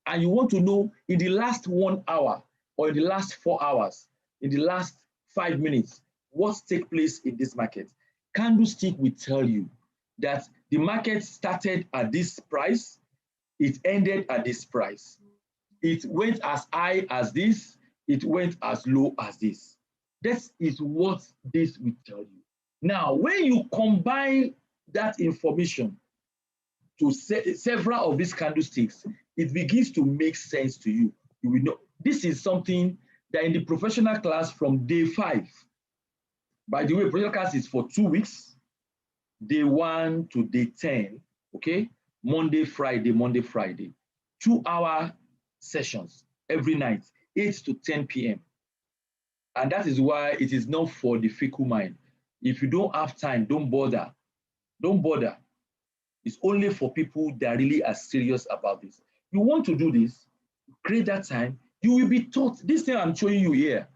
and you want to know in the last 1 hour or in the last 4 hours, in the last 5 minutes, what takes place in this market. Candlestick will tell you that the market started at this price, it ended at this price. It went as high as this, it went as low as this. That is what this will tell you. Now, when you combine that information to several of these candlesticks, it begins to make sense to you. You will know this is something that in the professional class from day 5. By the way, professional class is for 2 weeks, day 1 to day 10, okay? Monday, Friday, 2-hour sessions every night, 8 to 10 p.m. And that is why it is not for the fickle mind. If you don't have time, don't bother. Don't bother. It's only for people that really are serious about this. You want to do this, create that time, you will be taught. This thing I'm showing you here,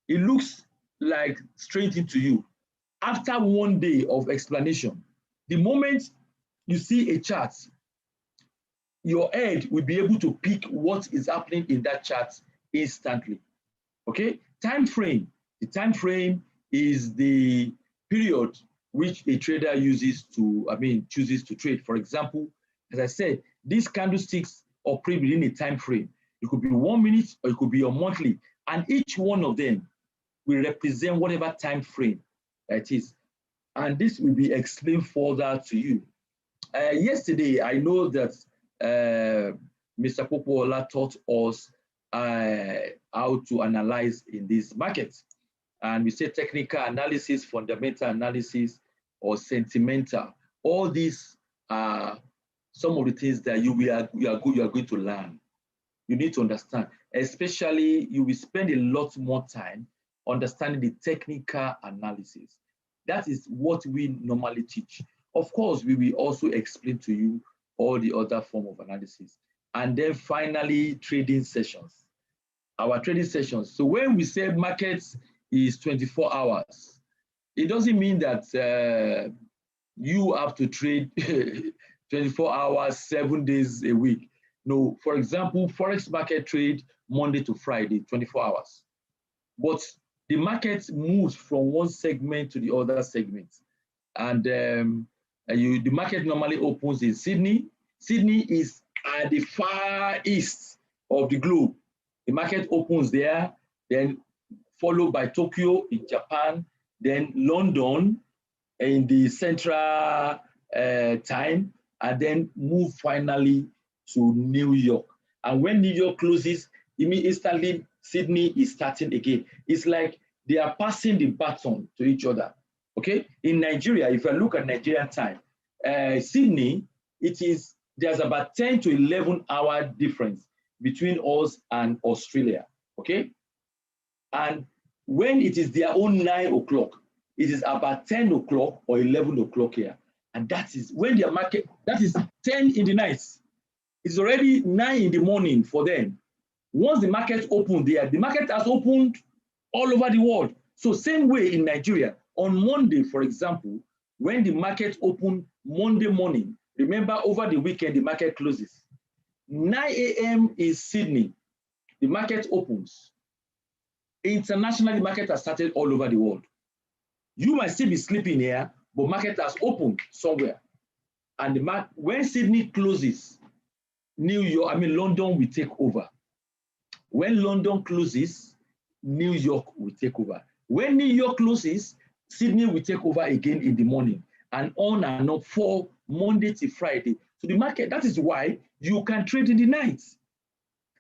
it looks like straight into you. After 1 day of explanation, the moment you see a chart, your head will be able to pick what is happening in that chart instantly. Okay? Time frame. The time frame is the period which a trader chooses to trade. For example, as I said, these candlesticks operate within a time frame. It could be 1 minute or it could be a monthly, and each one of them will represent whatever time frame that is. And this will be explained further to you. Yesterday, I know that Mr. Popola taught us how to analyze in this market. And we say technical analysis, fundamental analysis, or sentimental. All these are some of the things that you are going to learn. You need to understand, especially you will spend a lot more time understanding the technical analysis. That is what we normally teach. Of course, we will also explain to you all the other form of analysis. And then finally, trading sessions. Our trading sessions. So when we say markets is 24 hours, it doesn't mean that you have to trade 24 hours, 7 days a week. No, for example, Forex market trade Monday to Friday, 24 hours. But the market moves from one segment to the other segment. And the market normally opens in Sydney. Sydney is at the far east of the globe. The market opens there, then followed by Tokyo in Japan, then London in the central time, and then move finally to New York. And when New York closes, instantly Sydney is starting again. It's like they are passing the baton to each other. Okay? In Nigeria, if I look at Nigerian time, Sydney, there's about 10 to 11 hour difference between us and Australia. Okay? And when it is their own 9 o'clock, it is about 10 o'clock or 11 o'clock here. And that is when their market, that is 10 in the night. It's already 9 in the morning for them. Once the market opened there, the market has opened all over the world. So same way in Nigeria, on Monday, for example, when the market opened Monday morning, remember over the weekend, the market closes. 9 a.m. is Sydney, the market opens. Internationally, the market has started all over the world. You might still be sleeping here, but market has opened somewhere. And when Sydney closes, London will take over. When London closes, New York will take over. When New York closes, Sydney will take over again in the morning, and on and up for Monday to Friday. So the market, that is why you can trade in the night.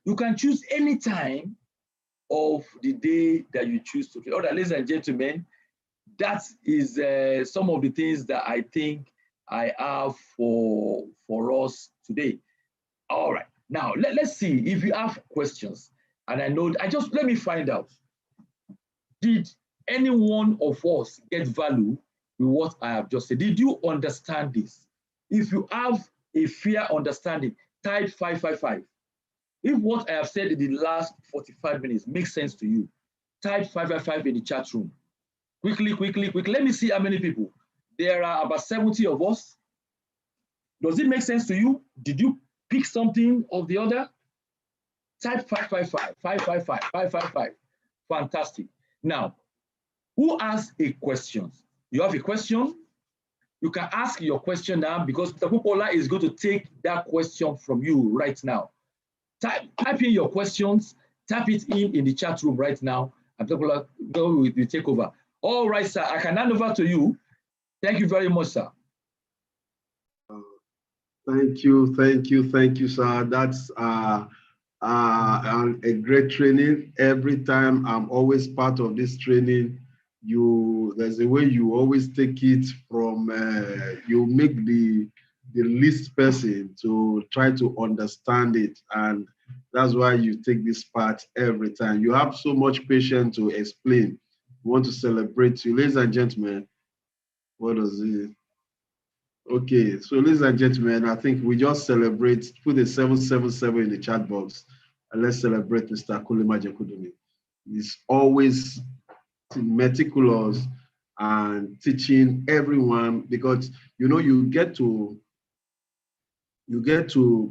You can choose any time of the day that you choose to trade. All right, ladies and gentlemen, that is some of the things that I think I have for us today. All right, now let's see if you have questions. And I know, let me find out. Did any one of us get value with what I have just said? Did you understand this? If you have a fair understanding, type 555. If what I have said in the last 45 minutes makes sense to you, type 555 in the chat room. Quickly. Let me see how many people. There are about 70 of us. Does it make sense to you? Did you pick something of the other? Type 555. Fantastic. Now, who has a question? You have a question? You can ask your question now, because Mr. Popola is going to take that question from you right now. Type in your questions, type it in the chat room right now, and Popola will take over. All right, sir, I can hand over to you. Thank you very much, sir. Thank you, sir. That's a great training. Every time I'm always part of this training, there's a way you always take it from, you make the least person to try to understand it. And that's why you take this part every time. You have so much patience to explain. We want to celebrate you. Ladies and gentlemen, what does it? Okay, so ladies and gentlemen, I think we just celebrate, put a 777 in the chat box, and let's celebrate Mr. Kulima Jekudumi. He's always meticulous and teaching everyone, because you get to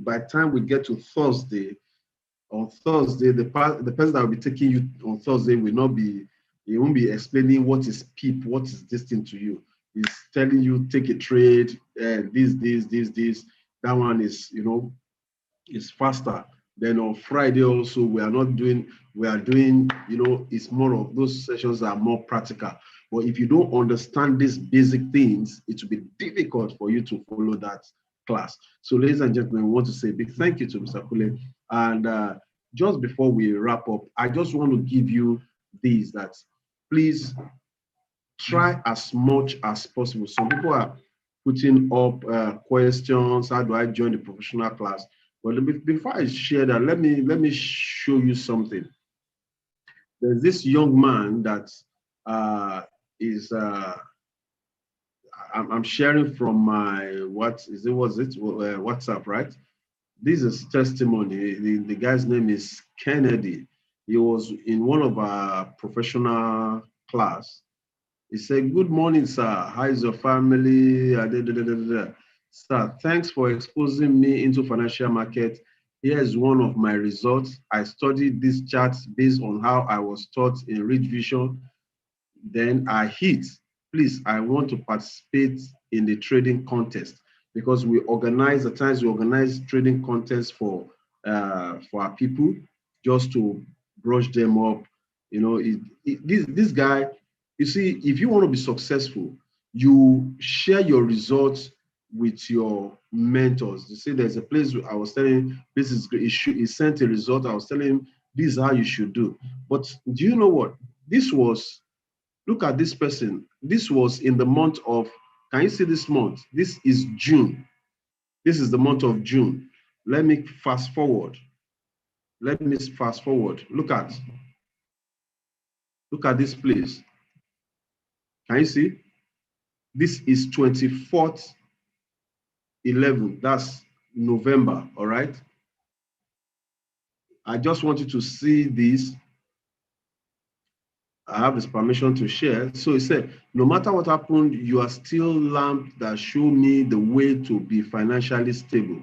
by the time we get to Thursday, on Thursday, the person that will be taking you on Thursday he won't be explaining what is PEEP, what is this thing to you. He's telling you take a trade, this. That one is, is faster. Then on Friday also, we are doing, it's more of those sessions that are more practical. But if you don't understand these basic things, it will be difficult for you to follow that class. So ladies and gentlemen, we want to say a big thank you to Mr. Kule. And just before we wrap up, I just want to give you these, that please try as much as possible. Some people are putting up questions. How do I join the professional class? Well, before I share that, let me show you something. There's this young man that I'm sharing from my WhatsApp, right? This is testimony. The guy's name is Kennedy. He was in one of our professional class. He said, "Good morning, sir. How is your family? Sir, thanks for exposing me into financial market. Here is one of my results. I studied this chart based on how I was taught in Richvision. Then I hit. Please, I want to participate in the trading contest," because we organize, at times we organize trading contests for our people, just to brush them up. This guy, you see, if you want to be successful, you share your results with your mentors. You see, there's a place I was telling him, this is great. He sent a result. I was telling him, this is how you should do. But do you know what? Look at this person. This was in the month of, can you see this month? This is June. This is the month of June. Let me fast forward. Look at this place. Can you see? This is 24th 11. That's November, all right? I just want you to see this. I have this permission to share. So he said, no matter what happened, you are still lamp that show me the way to be financially stable.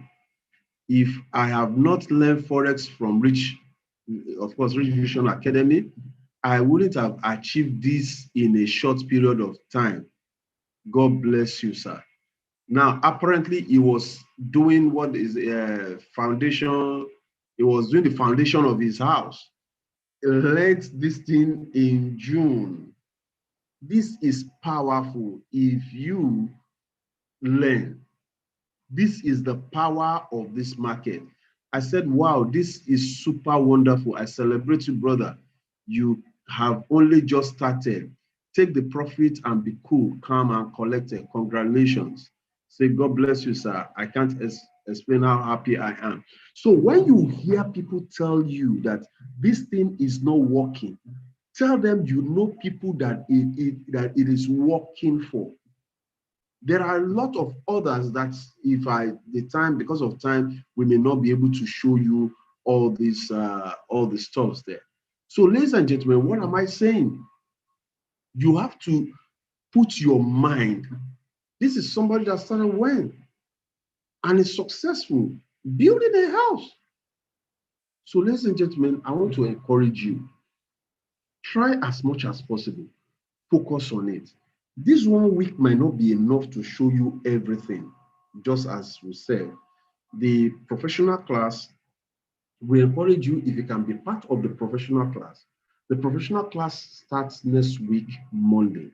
If I have not learned Forex from Richvision Academy, I wouldn't have achieved this in a short period of time. God bless you, sir. Now, apparently, he was doing what is a foundation. He was doing the foundation of his house. learned this thing in June. This is powerful if you learn. This is the power of this market. I said, wow, this is super wonderful. I celebrate you, brother. You have only just started. Take the profit and be cool, calm, and collected. Congratulations. Say, God bless you, sir. I can't explain how happy I am. So when you hear people tell you that this thing is not working, tell them you know people that it is working for. There are a lot of others that because of time, we may not be able to show you all the stuff there. So, ladies and gentlemen, what am I saying? You have to put your mind. This is somebody that started when and is successful building a house. So, ladies and gentlemen, I want to encourage you. Try as much as possible. Focus on it. This 1 week might not be enough to show you everything, just as we said. The professional class, we encourage you if you can be part of the professional class. The professional class starts next week, Monday,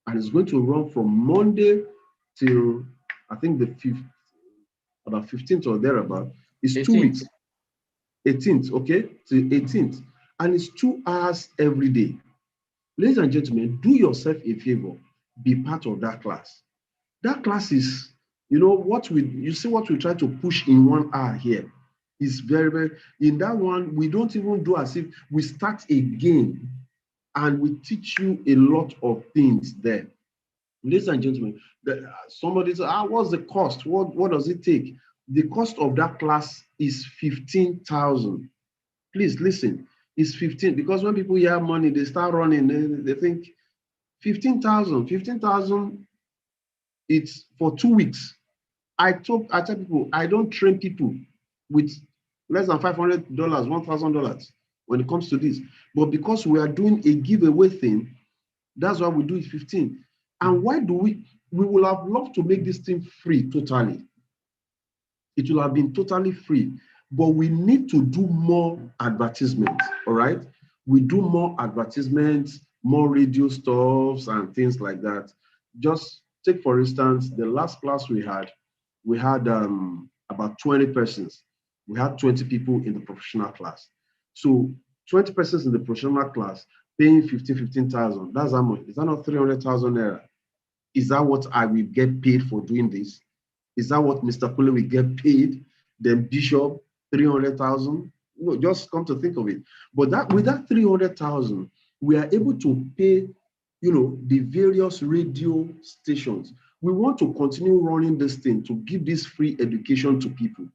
and it's going to run from Monday till I think the 5th, about 15th or thereabout. It's 18th. 2 weeks. 18th, okay, till 18th, and it's 2 hours every day. Ladies and gentlemen, do yourself a favor, be part of that class. That class is, you see what we try to push in 1 hour here is very, very, in that one, we don't even do as if we start again and we teach you a lot of things there. Ladies and gentlemen, somebody said, what's the cost? What does it take? The cost of that class is 15,000. Please listen, it's 15, because when people hear money, they start running, they think 15,000, it's for 2 weeks. I tell people, I don't train people with less than $500, $1,000 when it comes to this. But because we are doing a giveaway thing, that's why we do it 15. And why do we will have loved to make this thing free totally. It will have been totally free, but we need to do more advertisements, all right? We do more advertisements, more radio stuffs and things like that. Just take, for instance, the last class we had about 20 persons. We had 20 people in the professional class. So 20 persons in the professional class paying 15,000. That's how much? Is that not 300,000 naira? Is that what I will get paid for doing this? Is that what Mr. Kule will get paid? Then Bishop, 300,000? No, just come to think of it. But with that 300,000, we are able to pay, the various radio stations. We want to continue running this thing to give this free education to people.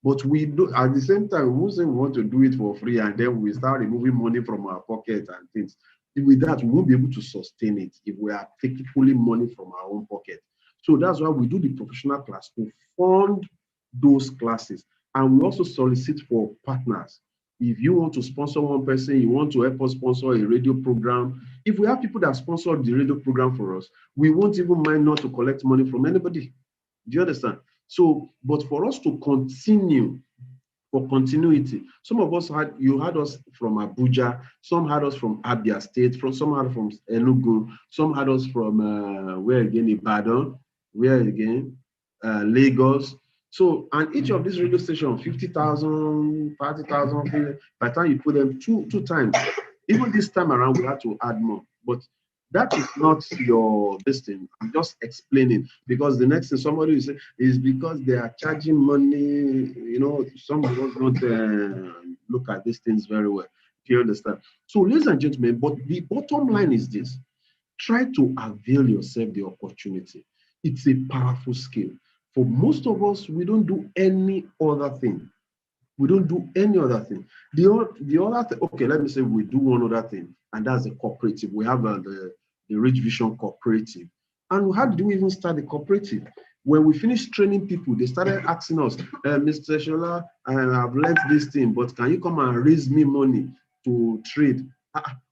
But we do at the same time, we won't say we want to do it for free and then we start removing money from our pocket and things. With that, we won't be able to sustain it if we are pulling money from our own pocket. So that's why we do the professional class to fund those classes. And we also solicit for partners. If you want to sponsor one person, you want to help us sponsor a radio program. If we have people that sponsor the radio program for us, we won't even mind not to collect money from anybody. Do you understand? So, but for us to continue, for continuity, some of us had us from Abuja, some had us from Abia State, some had from Enugu, some had us from where again, Ibadan, where again, Lagos. So, and each of these radio stations, 50,000, 30,000, by the time you put them two times, even this time around, we had to add more. But that is not your thing. I'm just explaining, because the next thing somebody will say is because they are charging money. Some of us don't look at these things very well. Do you understand? So, ladies and gentlemen, but the bottom line is this: try to avail yourself the opportunity. It's a powerful skill. For most of us, we don't do any other thing. We don't do any other thing. The other thing, okay, let me say we do one other thing, and that's the cooperative. We have the Richvision Cooperative. And how did we even start the cooperative? When we finished training people, they started asking us, Mr. Shola, I've learned this thing, but can you come and raise me money to trade?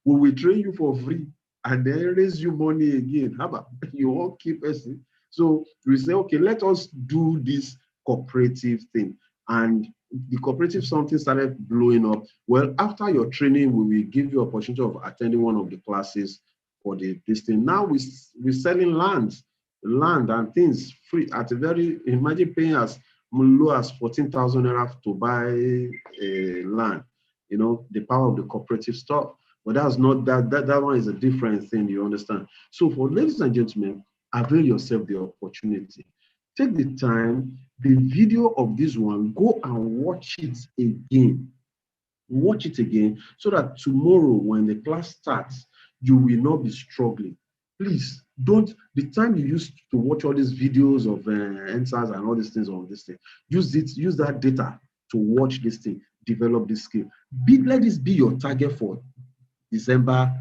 We will train you for free and then raise you money again. How about you all keep us? So we say, okay, let us do this cooperative thing. And the cooperative something started blowing up. Well, after your training, we will give you opportunity of attending one of the classes for this thing. Now we're selling land and things free at a very, imagine paying as low as 14,000 naira to buy a land. You know, the power of the cooperative stuff. But that's not that one is a different thing, you understand? So for ladies and gentlemen, avail yourself the opportunity. Take the time, the video of this one, go and watch it again. Watch it again so that tomorrow when the class starts, you will not be struggling. Please don't, the time you used to watch all these videos of answers and all these things on this thing, use that data to watch this thing, develop this skill. Let this be your target for December,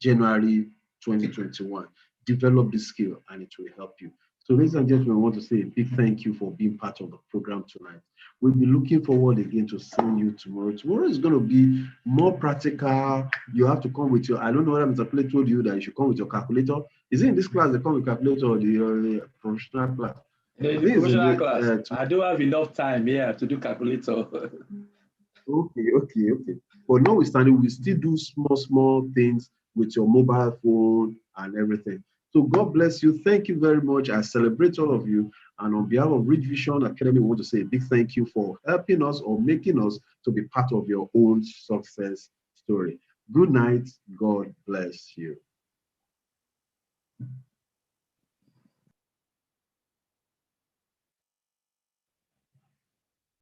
January 2021. Develop this skill and it will help you. So ladies and gentlemen, I want to say a big thank you for being part of the program tonight. We'll be looking forward again to seeing you tomorrow. Tomorrow is going to be more practical. You have to come with your, I don't know whether Mr. Play told you that you should come with your calculator. Is it in this class they come with calculator or the professional class? The professional class. I don't have enough time here to do calculator. Okay. But notwithstanding, we still do small things with your mobile phone and everything. So God bless you. Thank you very much. I celebrate all of you. And on behalf of Richvision Academy, we want to say a big thank you for helping us or making us to be part of your own success story. Good night. God bless you.